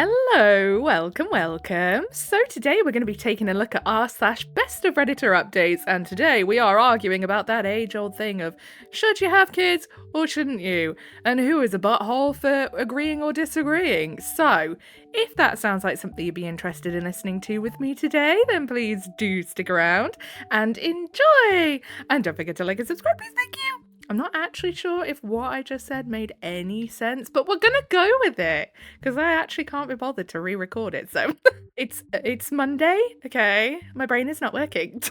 Hello, welcome. So today we're going to be taking a look at r/best of Redditor updates, and today we are arguing about that age-old thing of should you have kids or shouldn't you, and who is a butthole for agreeing or disagreeing. So if that sounds like something you'd be interested in listening to with me today, then please do stick around and enjoy. And don't forget to like and subscribe, please. Thank you. I'm not actually sure if what I just said made any sense, but we're gonna go with it because I actually can't be bothered to re-record it. So it's Monday, okay? My brain is not working.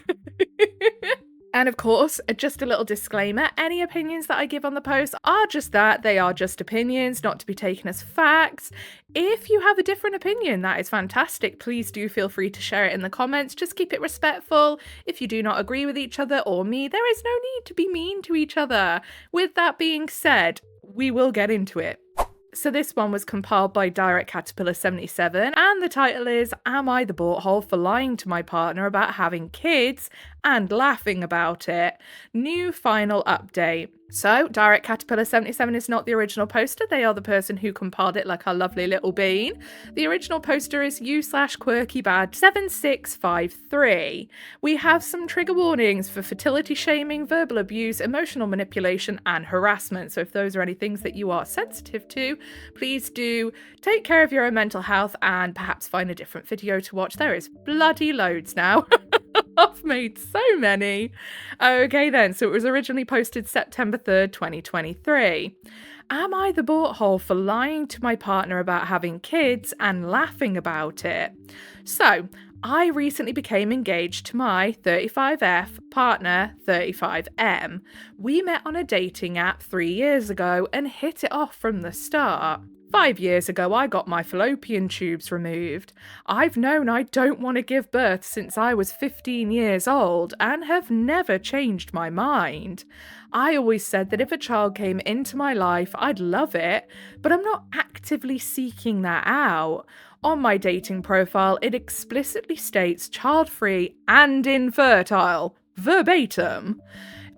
And of course, just a little disclaimer, any opinions that I give on the post are just that. They are just opinions, not to be taken as facts. If you have a different opinion, that is fantastic. Please do feel free to share it in the comments. Just keep it respectful. If you do not agree with each other or me, there is no need to be mean to each other. With that being said, we will get into it. So this one was compiled by Direct Caterpillar 77, and the title is Am I the Butthole for Lying to My Partner About Having Kids and Laughing About It? New final update. So Direct Caterpillar 77 is not the original poster. They are the person who compiled it, like our lovely little bean. The original poster is u/quirkybad7653. We have some trigger warnings for fertility shaming, verbal abuse, emotional manipulation, and harassment. So if those are any things that you are sensitive to, please do take care of your own mental health and perhaps find a different video to watch. There is bloody loads now. I've made so many. Okay then, so it was originally posted September 3rd, 2023. Am I the butthole for lying to my partner about having kids and laughing about it? So, I recently became engaged to my 35F partner, 35M. We met on a dating app 3 years ago and hit it off from the start. 5 years ago, I got my fallopian tubes removed. I've known I don't want to give birth since I was 15 years old and have never changed my mind. I always said that if a child came into my life, I'd love it, but I'm not actively seeking that out. On my dating profile, it explicitly states child-free and infertile, verbatim.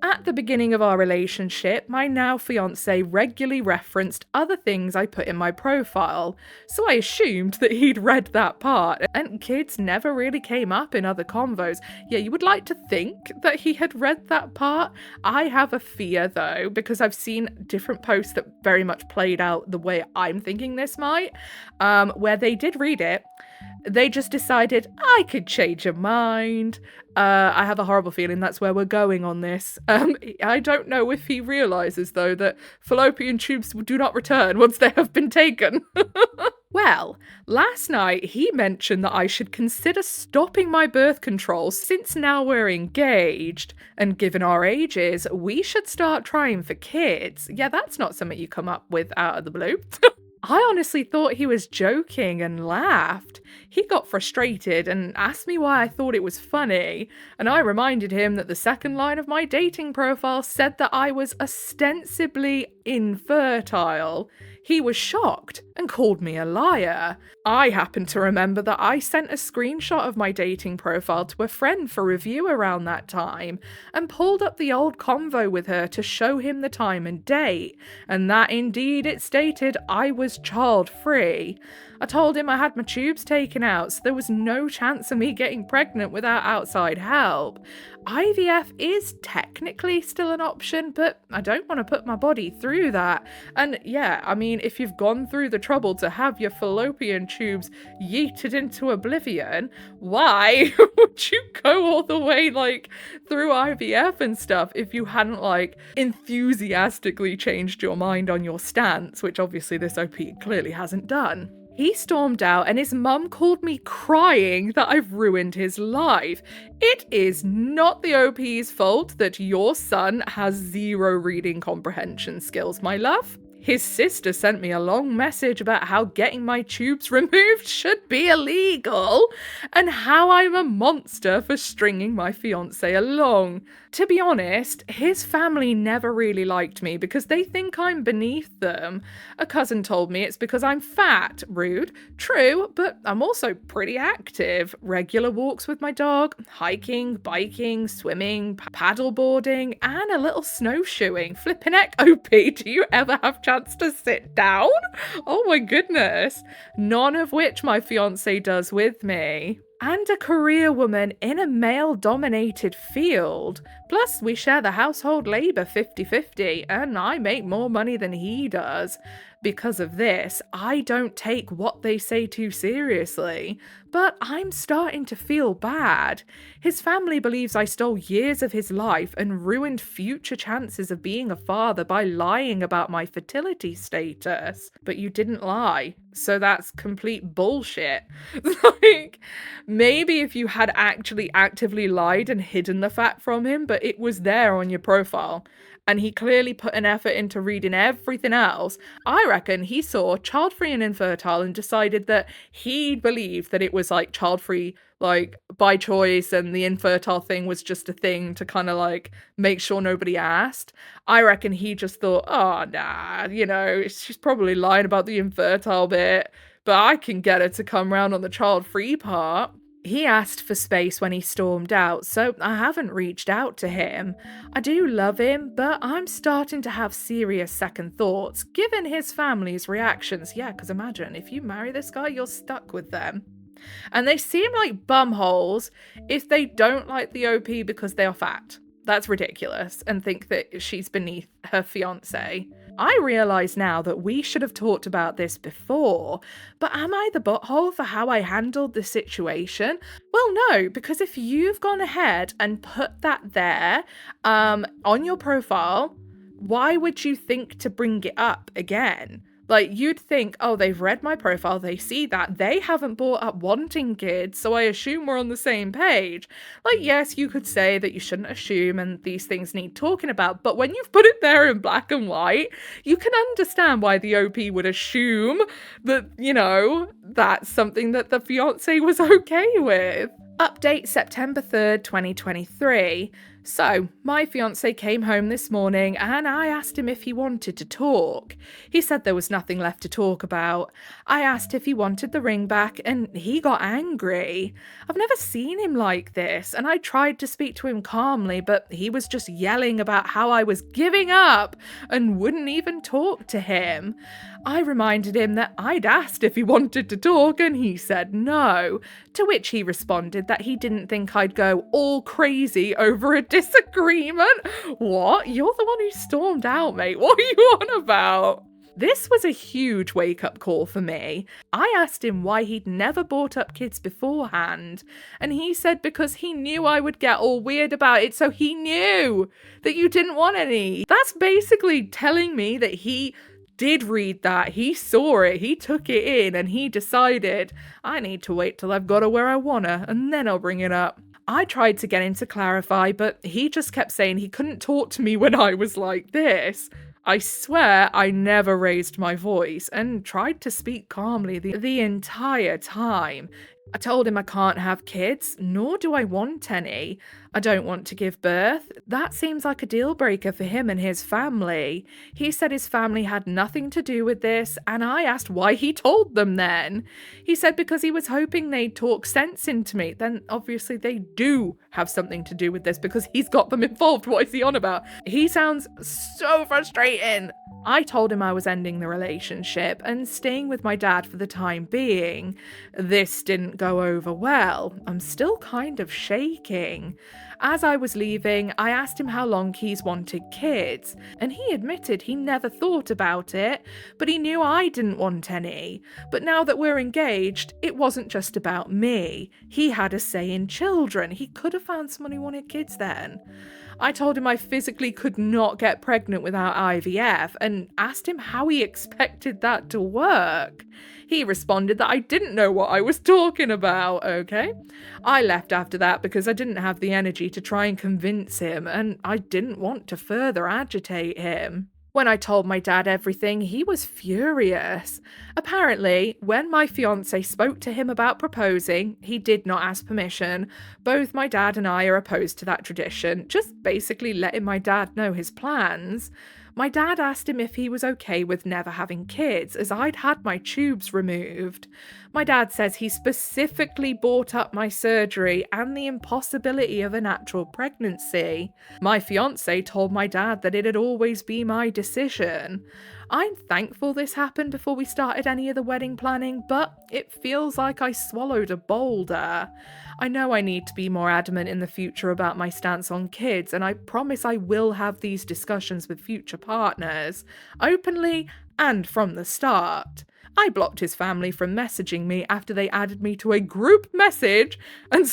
At the beginning of our relationship, my now fiancé regularly referenced other things I put in my profile, so I assumed that he'd read that part, and kids never really came up in other convos. Yeah, you would like to think that he had read that part. I have a fear though, because I've seen different posts that very much played out the way I'm thinking this might, where they did read it. They just decided, I could change your mind. I have a horrible feeling that's where we're going on this. I don't know if he realises, though, that fallopian tubes do not return once they have been taken. Well, last night he mentioned that I should consider stopping my birth control since now we're engaged, and given our ages, we should start trying for kids. Yeah, that's not something you come up with out of the blue. I honestly thought he was joking and laughed. He got frustrated and asked me why I thought it was funny, and I reminded him that the second line of my dating profile said that I was ostensibly infertile. He was shocked and called me a liar. I happened to remember that I sent a screenshot of my dating profile to a friend for review around that time and pulled up the old convo with her to show him the time and date, and that indeed it stated I was child-free. I told him I had my tubes taken out, so there was no chance of me getting pregnant without outside help. IVF is technically still an option, but I don't want to put my body through that. And yeah, I mean, if you've gone through the trouble to have your fallopian tubes yeeted into oblivion, why would you go all the way, through IVF and stuff if you hadn't, enthusiastically changed your mind on your stance, which obviously this OP clearly hasn't done. He stormed out and his mum called me crying that I've ruined his life. It is not the OP's fault that your son has zero reading comprehension skills, my love. His sister sent me a long message about how getting my tubes removed should be illegal and how I'm a monster for stringing my fiancé along. To be honest, his family never really liked me because they think I'm beneath them. A cousin told me it's because I'm fat. Rude. True, but I'm also pretty active. Regular walks with my dog, hiking, biking, swimming, paddleboarding, and a little snowshoeing. Flippin' heck, OP, do you ever have chance to sit down? Oh my goodness. None of which my fiance does with me. And a career woman in a male-dominated field. Plus, we share the household labor 50-50, and I make more money than he does. Because of this, I don't take what they say too seriously, but I'm starting to feel bad. His family believes I stole years of his life and ruined future chances of being a father by lying about my fertility status. But you didn't lie, so that's complete bullshit. Like, maybe if you had actually actively lied and hidden the fact from him, but it was there on your profile, and he clearly put an effort into reading everything else, I reckon he saw child-free and infertile and decided that he believed that it was like child-free, like by choice, and the infertile thing was just a thing to kind of like make sure nobody asked. I reckon he just thought, oh nah, you know, she's probably lying about the infertile bit, but I can get her to come round on the child-free part. He asked for space when he stormed out, so I haven't reached out to him. I do love him, but I'm starting to have serious second thoughts, given his family's reactions. Yeah, because imagine, if you marry this guy, you're stuck with them. And they seem like bumholes if they don't like the OP because they are fat. That's ridiculous, and think that she's beneath her fiancé. I realise now that we should have talked about this before, but am I the butthole for how I handled the situation? Well, no, because if you've gone ahead and put that there on your profile, why would you think to bring it up again? Like, you'd think, oh, they've read my profile, they see that, they haven't brought up wanting kids, so I assume we're on the same page. Like, yes, you could say that you shouldn't assume and these things need talking about, but when you've put it there in black and white, you can understand why the OP would assume that, you know, that's something that the fiancé was okay with. Update September 3rd, 2023. So, my fiancé came home this morning and I asked him if he wanted to talk. He said there was nothing left to talk about. I asked if he wanted the ring back and he got angry. I've never seen him like this, and I tried to speak to him calmly, but he was just yelling about how I was giving up and wouldn't even talk to him. I reminded him that I'd asked if he wanted to talk and he said no, to which he responded that he didn't think I'd go all crazy over a disagreement. What? You're the one who stormed out, mate. What are you on about? This was a huge wake-up call for me. I asked him why he'd never brought up kids beforehand, and he said because he knew I would get all weird about it, so he knew that you didn't want any. That's basically telling me that he did read that, he saw it, he took it in, and he decided, I need to wait till I've got her where I want her, and then I'll bring it up. I tried to get him to clarify, but he just kept saying he couldn't talk to me when I was like this. I swear I never raised my voice and tried to speak calmly the entire time. I told him I can't have kids, nor do I want any. I don't want to give birth. That seems like a deal breaker for him and his family. He said his family had nothing to do with this, and I asked why he told them then. He said because he was hoping they'd talk sense into me. Then obviously they do have something to do with this because he's got them involved. What is he on about? He sounds so frustrating. I told him I was ending the relationship and staying with my dad for the time being. This didn't go over well. I'm still kind of shaking. As I was leaving, I asked him how long he's wanted kids, and he admitted he never thought about it, but he knew I didn't want any. But now that we're engaged, it wasn't just about me. He had a say in children. He could have found someone who wanted kids then. I told him I physically could not get pregnant without IVF and asked him how he expected that to work. He responded that I didn't know what I was talking about, okay? I left after that because I didn't have the energy to try and convince him, and I didn't want to further agitate him. When I told my dad everything, he was furious. Apparently, when my fiancé spoke to him about proposing, he did not ask permission. Both my dad and I are opposed to that tradition, just basically letting my dad know his plans. My dad asked him if he was okay with never having kids, as I'd had my tubes removed. My dad says he specifically brought up my surgery and the impossibility of a natural pregnancy. My fiance told my dad that it'd always be my decision. I'm thankful this happened before we started any of the wedding planning, but it feels like I swallowed a boulder. I know I need to be more adamant in the future about my stance on kids, and I promise I will have these discussions with future partners, openly and from the start. I blocked his family from messaging me after they added me to a group message and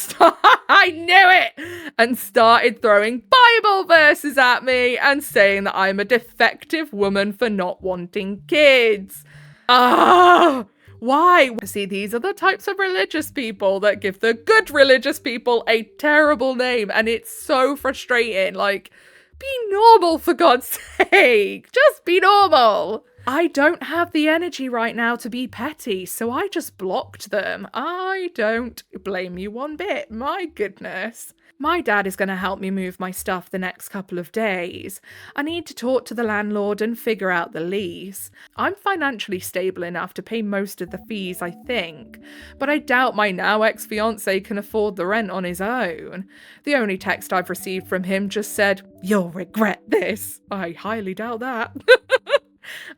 I knew it! And started throwing Bible verses at me and saying that I'm a defective woman for not wanting kids. Why? See, these are the types of religious people that give the good religious people a terrible name, and it's so frustrating. Like, be normal, for God's sake. Just be normal. I don't have the energy right now to be petty, so I just blocked them. I don't blame you one bit. My goodness. My dad is going to help me move my stuff the next couple of days. I need to talk to the landlord and figure out the lease. I'm financially stable enough to pay most of the fees, I think, but I doubt my now ex-fiancé can afford the rent on his own. The only text I've received from him just said, "You'll regret this." I highly doubt that.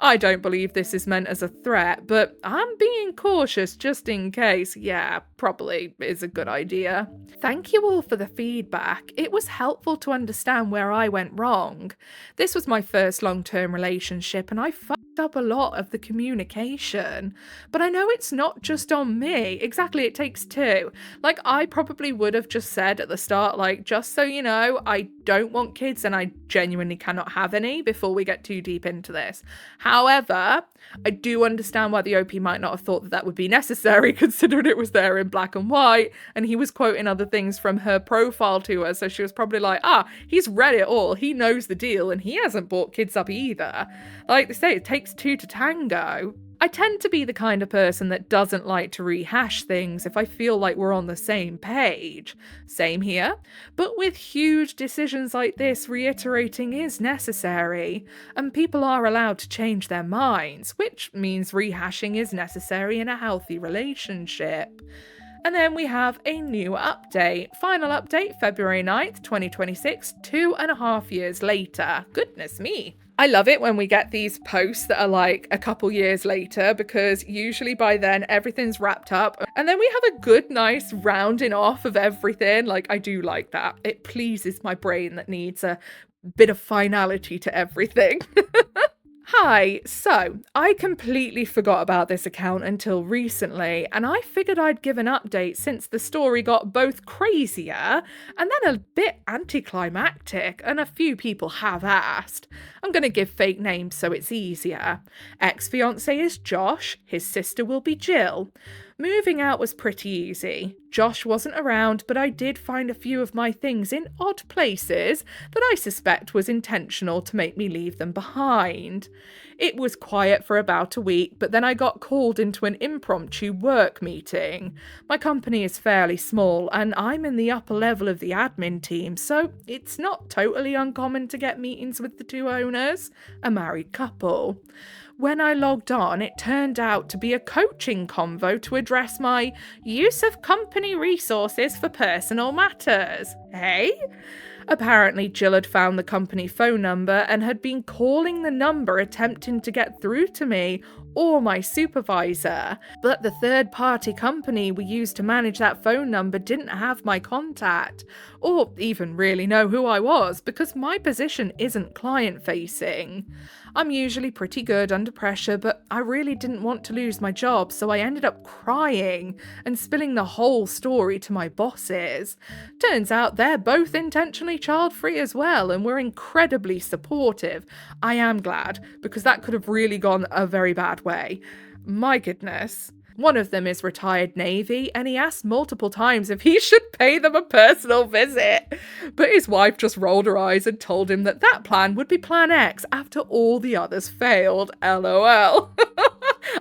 I don't believe this is meant as a threat, but I'm being cautious just in case. Yeah, probably is a good idea. Thank you all for the feedback. It was helpful to understand where I went wrong. This was my first long-term relationship and I fucked up a lot of the communication. But I know it's not just on me. Exactly, it takes two. Like, I probably would have just said at the start, like, just so you know, I don't want kids and I genuinely cannot have any before we get too deep into this. However, I do understand why the OP might not have thought that that would be necessary, considering it was there in black and white, and he was quoting other things from her profile to her, so she was probably like, he's read it all, he knows the deal, and he hasn't brought kids up either. Like they say, it takes two to tango. I tend to be the kind of person that doesn't like to rehash things if I feel like we're on the same page. Same here, but with huge decisions like this, reiterating is necessary, and people are allowed to change their minds, which means rehashing is necessary in a healthy relationship. And then we have a new update. Final update, February 9th, 2026, 2.5 years later. Goodness me. I love it when we get these posts that are like a couple years later, because usually by then everything's wrapped up and then we have a good, nice rounding off of everything. Like, I do like that. It pleases my brain that needs a bit of finality to everything. Hi, so I completely forgot about this account until recently, and I figured I'd give an update since the story got both crazier and then a bit anticlimactic, and a few people have asked. I'm going to give fake names so it's easier. Ex-fiancé is Josh, his sister will be Jill. Moving out was pretty easy. Josh wasn't around, but I did find a few of my things in odd places that I suspect was intentional to make me leave them behind. It was quiet for about a week, but then I got called into an impromptu work meeting. My company is fairly small, and I'm in the upper level of the admin team, so it's not totally uncommon to get meetings with the two owners, a married couple. When I logged on, it turned out to be a coaching convo to address my use of company resources for personal matters. Hey? Apparently, Jill had found the company phone number and had been calling the number attempting to get through to me or my supervisor, but the third-party company we used to manage that phone number didn't have my contact, or even really know who I was, because my position isn't client-facing. I'm usually pretty good under pressure, but I really didn't want to lose my job, so I ended up crying and spilling the whole story to my bosses. Turns out they're both intentionally child-free as well, and were incredibly supportive. I am glad, because that could have really gone a very bad way. My goodness. One of them is retired Navy, and he asked multiple times if he should pay them a personal visit. But his wife just rolled her eyes and told him that that plan would be Plan X after all the others failed. LOL.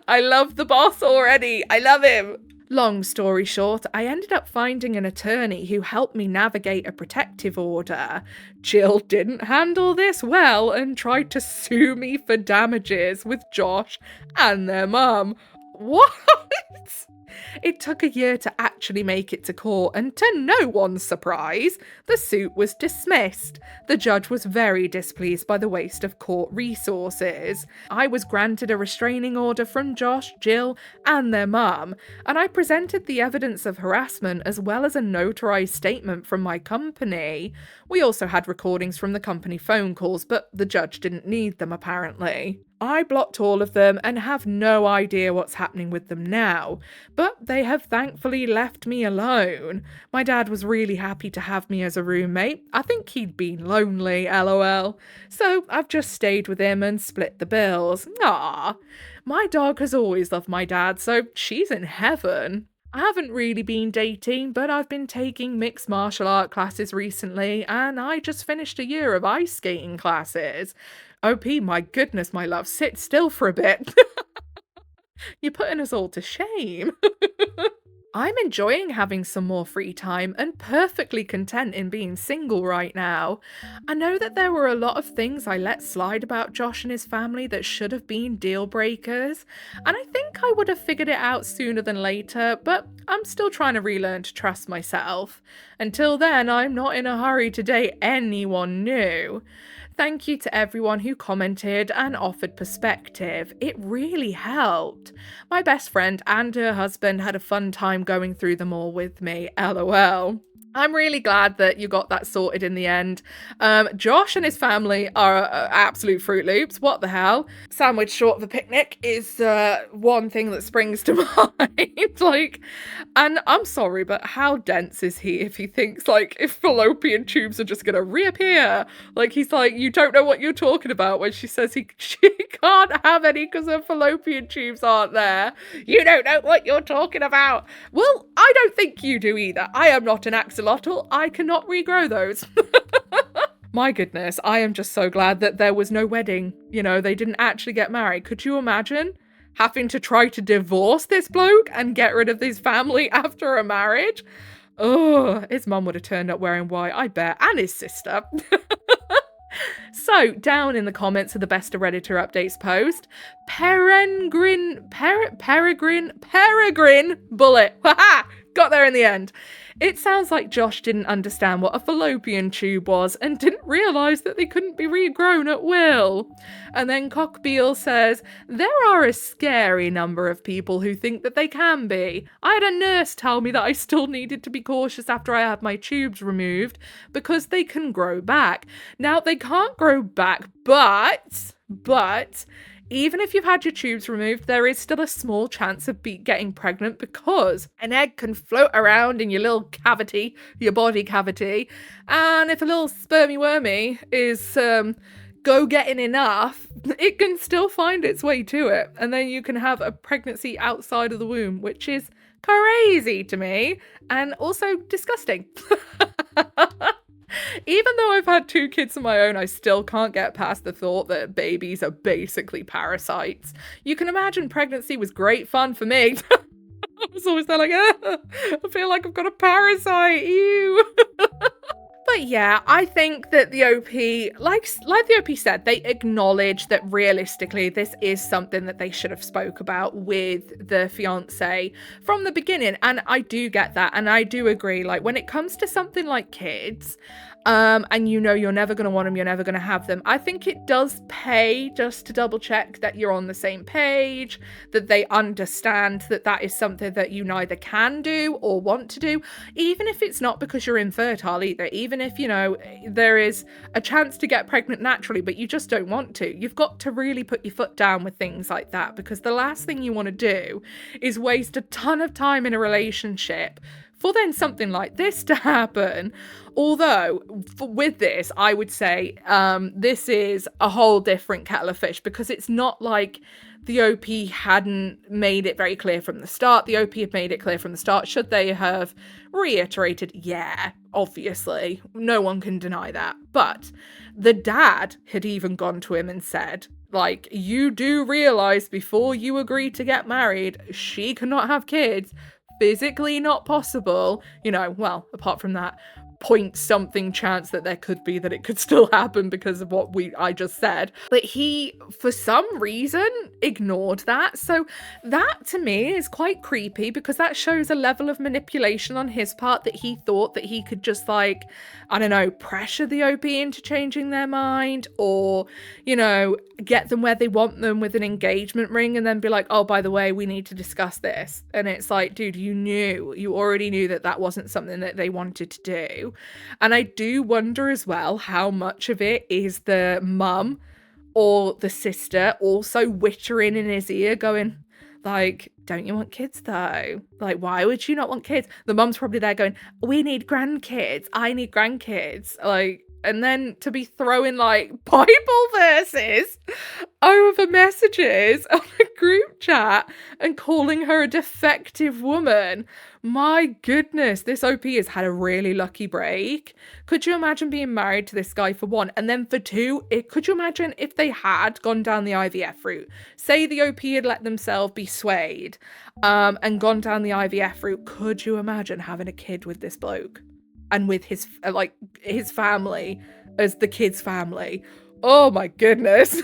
I love the boss already. I love him. Long story short, I ended up finding an attorney who helped me navigate a protective order. Jill didn't handle this well and tried to sue me for damages with Josh and their mum. What? It took a year to actually make it to court, and to no one's surprise, the suit was dismissed. The judge was very displeased by the waste of court resources. I was granted a restraining order from Josh, Jill, and their mum, and I presented the evidence of harassment as well as a notarized statement from my company. We also had recordings from the company phone calls, but the judge didn't need them apparently. I blocked all of them and have no idea what's happening with them now, but they have thankfully left me alone. My dad was really happy to have me as a roommate. I think he'd been lonely, lol. So I've just stayed with him and split the bills. Ah, my dog has always loved my dad, so she's in heaven. I haven't really been dating, but I've been taking mixed martial art classes recently, and I just finished a year of ice skating classes. OP, my goodness, my love, sit still for a bit. You're putting us all to shame. I'm enjoying having some more free time and perfectly content in being single right now. I know that there were a lot of things I let slide about Josh and his family that should have been deal breakers, and I think I would have figured it out sooner than later, but I'm still trying to relearn to trust myself. Until then, I'm not in a hurry to date anyone new. Thank you to everyone who commented and offered perspective. It really helped. My best friend and her husband had a fun time going through them all with me, lol. I'm really glad that you got that sorted in the end. Josh and his family are absolute Fruit Loops. What the hell? Sandwich short of a picnic is one thing that springs to mind. And I'm sorry, but how dense is he if he thinks, if fallopian tubes are just going to reappear? He's like, you don't know what you're talking about when she says she can't have any because her fallopian tubes aren't there. You don't know what you're talking about. Well, I don't think you do either. I am not an axolotl. I cannot regrow those. My goodness, I am just so glad that there was no wedding. They didn't actually get married. Could you imagine having to try to divorce this bloke and get rid of his family after a marriage? Oh, his mum would have turned up wearing white, I bet, and his sister. So, down in the comments of the Best of Redditor Updates post, Peregrine Bullet. Haha! Got there in the end. It sounds like Josh didn't understand what a fallopian tube was and didn't realise that they couldn't be regrown at will. And then Cockbeal says, there are a scary number of people who think that they can be. I had a nurse tell me that I still needed to be cautious after I had my tubes removed because they can grow back. Now, they can't grow back, but even if you've had your tubes removed, there is still a small chance of getting pregnant because an egg can float around in your little cavity, your body cavity, and if a little spermy wormy is go-getting enough, it can still find its way to it, and then you can have a pregnancy outside of the womb, which is crazy to me, and also disgusting. Even though I've had 2 kids of my own, I still can't get past the thought that babies are basically parasites. You can imagine pregnancy was great fun for me. I was always there I feel like I've got a parasite, ew. But yeah, I think that the OP, like the OP said, they acknowledge that realistically this is something that they should have spoke about with the fiance from the beginning. And I do get that. And I do agree, when it comes to something like kids, and you're never going to want them, you're never going to have them, I think it does pay just to double check that you're on the same page, that they understand that that is something that you neither can do or want to do, even if it's not because you're infertile either, even if, there is a chance to get pregnant naturally, but you just don't want to. You've got to really put your foot down with things like that, because the last thing you want to do is waste a ton of time in a relationship for then something like this to happen. Although, with this, I would say this is a whole different kettle of fish, because it's not like the OP hadn't made it very clear from the start. The OP had made it clear from the start. Should they have reiterated? Yeah, obviously. No one can deny that. But the dad had even gone to him and said, you do realise before you agree to get married, she cannot have kids. Physically not possible, well, apart from that. point something chance that there could be that it could still happen because of what I just said. But he, for some reason, ignored that. So that to me is quite creepy, because that shows a level of manipulation on his part, that he thought that he could just, like, I don't know, pressure the OP into changing their mind, or, you know, get them where they want them with an engagement ring and then be like, oh, by the way, we need to discuss this. And it's like, dude, you already knew that that wasn't something that they wanted to do. And I do wonder as well how much of it is the mum or the sister also whittering in his ear going, like, don't you want kids though? Like, why would you not want kids? The mum's probably there going, we need grandkids. I need grandkids. Like, and then to be throwing like Bible verses over messages on a group chat and calling her a defective woman. My goodness, this OP has had a really lucky break. Could you imagine being married to this guy, for one? And then for two, could you imagine if they had gone down the IVF route? Say the OP had let themselves be swayed and gone down the IVF route. Could you imagine having a kid with this bloke? And with his family as the kid's family. Oh my goodness.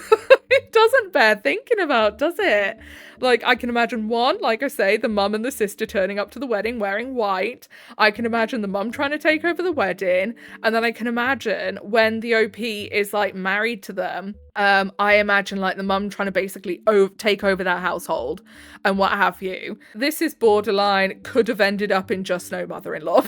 It doesn't bear thinking about, does it? Like, I can imagine one, like I say, the mum and the sister turning up to the wedding wearing white. I can imagine the mum trying to take over the wedding. And then I can imagine when the OP is like married to them, I imagine like the mum trying to basically take over that household and what have you. This is borderline, could have ended up in Just No Mother-in-Law.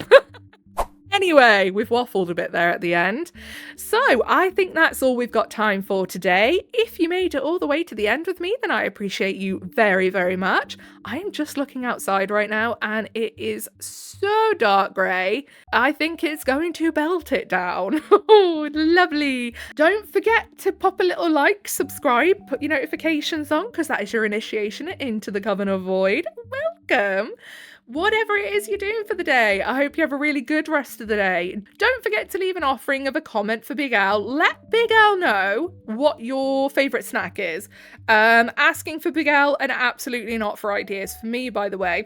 Anyway, we've waffled a bit there at the end. So I think that's all we've got time for today. If you made it all the way to the end with me, then I appreciate you very, very much. I am just looking outside right now and it is so dark grey. I think it's going to belt it down. Oh, lovely. Don't forget to pop a little like, subscribe, put your notifications on, because that is your initiation into the Coven of Void. Welcome. Whatever it is you're doing for the day, I hope you have a really good rest of the day. Don't forget to leave an offering of a comment for Big Al. Let Big Al know what your favourite snack is. Asking for Big Al and absolutely not for ideas for me, by the way.